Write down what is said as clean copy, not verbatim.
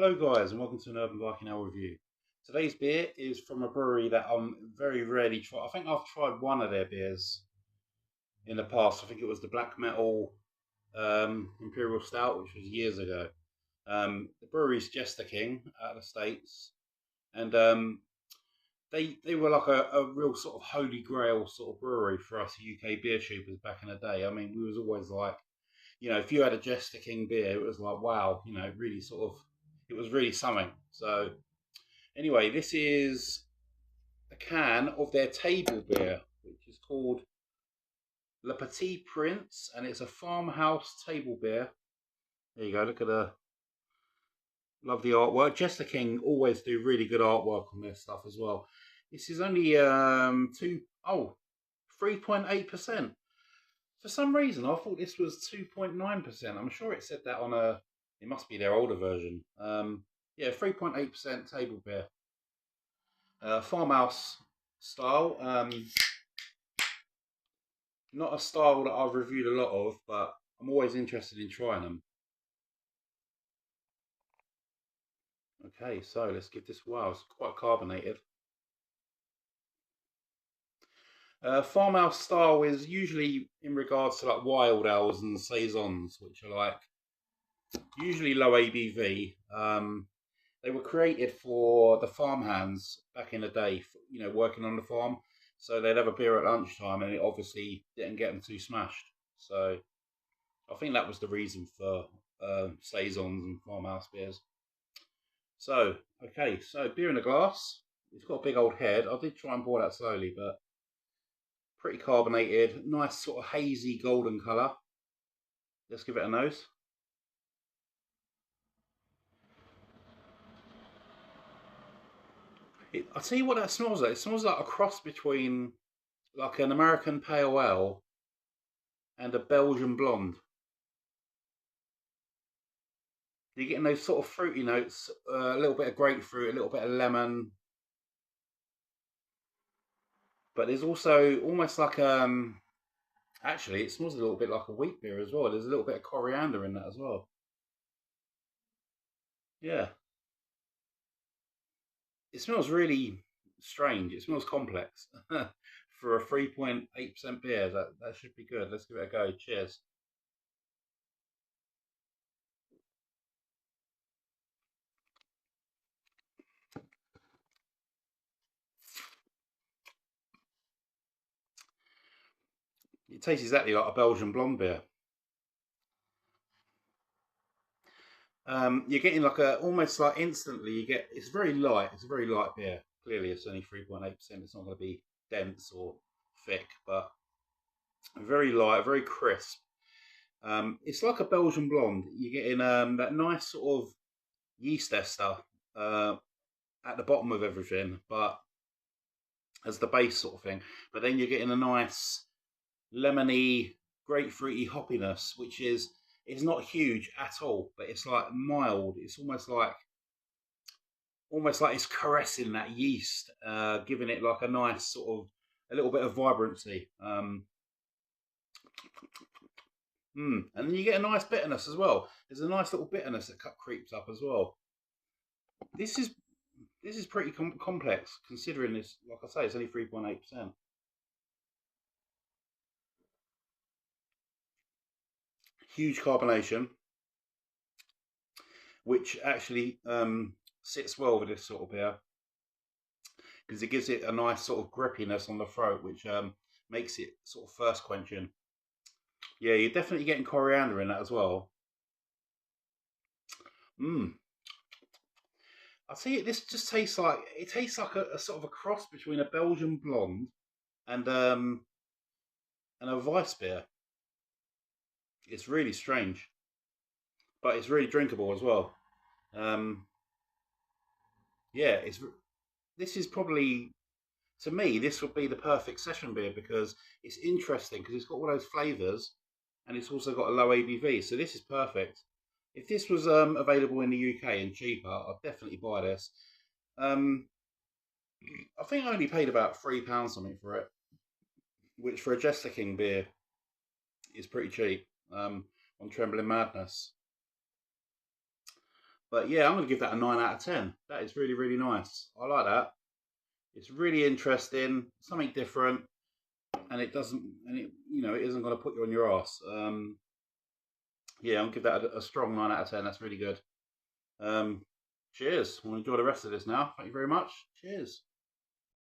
Hello guys and welcome to an Urban Viking Ale review. Today's beer is from a brewery that I'm very rarely try. I think I've tried one of their beers in the past. I think it was the Black Metal Imperial Stout, which was years ago. The brewery's Jester out of the States, and they were like a real sort of holy grail sort of brewery for us UK beer shooters back in the day. I mean, we was always like, if you had a Jester beer, it was like, wow, really sort of, it was really something. So anyway, this is a can of their table beer, which is called Le Petit Prince, and it's a farmhouse table beer. There you go, look at the lovely artwork. Jester always do really good artwork on their stuff as well. This is only 3.8%. For some reason, I thought this was 2.9%. I'm sure it said that on it must be their older version. Yeah, 3.8% table beer. Farmhouse style. Not a style that I've reviewed a lot of, but I'm always interested in trying them. Okay, so let's give this a whirl. It's quite carbonated. Farmhouse style is usually in regards to like wild ales and saisons, which are like usually low ABV. They were created for the farmhands back in the day, working on the farm. So they'd have a beer at lunchtime, and it obviously didn't get them too smashed. So I think that was the reason for saisons and farmhouse beers. So okay, so beer in a glass. It's got a big old head. I did try and pour that slowly, but pretty carbonated, nice sort of hazy golden colour. Let's give it a nose. I'll tell you what that smells like. It smells like a cross between like an American pale ale and a Belgian blonde. You're getting those sort of fruity notes, a little bit of grapefruit, a little bit of lemon. But there's also almost like actually it smells a little bit like a wheat beer as well. There's a little bit of coriander in that as well. Yeah. It smells really strange. It smells complex. For a 3.8% beer, that should be good. Let's give it a go. Cheers. It tastes exactly like a Belgian blonde beer. You're getting like almost like instantly it's very light. It's a very light beer. Clearly, it's only 3.8%. It's not going to be dense or thick, but very light, very crisp. It's like a Belgian blonde. You're getting that nice sort of yeast ester at the bottom of everything, but as the base sort of thing. But then you're getting a nice lemony, grapefruity hoppiness, which is not huge at all, but it's like mild. It's almost like it's caressing that yeast, giving it like a nice sort of a little bit of vibrancy. And then you get a nice bitterness as well. There's a nice little bitterness that creeps up as well. This is pretty complex considering this. Like I say, it's only 3.8%. Huge carbonation, which actually sits well with this sort of beer because it gives it a nice sort of grippiness on the throat, which makes it sort of thirst quenching. Yeah, you're definitely getting coriander in that as well. I see it. This just tastes like a sort of a cross between a Belgian blonde and a Weiss beer. It's really strange, but it's really drinkable as well. Yeah, this is probably, to me, this would be the perfect session beer because it's interesting because it's got all those flavours and it's also got a low ABV. So this is perfect. If this was available in the UK and cheaper, I'd definitely buy this. I think I only paid about £3 something for it, which for a Jester beer is pretty cheap on Trembling Madness. But yeah, I'm going to give that a 9 out of 10. That is really, really nice. I like that. It's really interesting, something different, and it doesn't, and it, you know, it isn't going to put you on your ass. Yeah, I'll give that a strong 9 out of 10. That's really good. Cheers. I'm going to enjoy the rest of this now. Thank you very much. Cheers.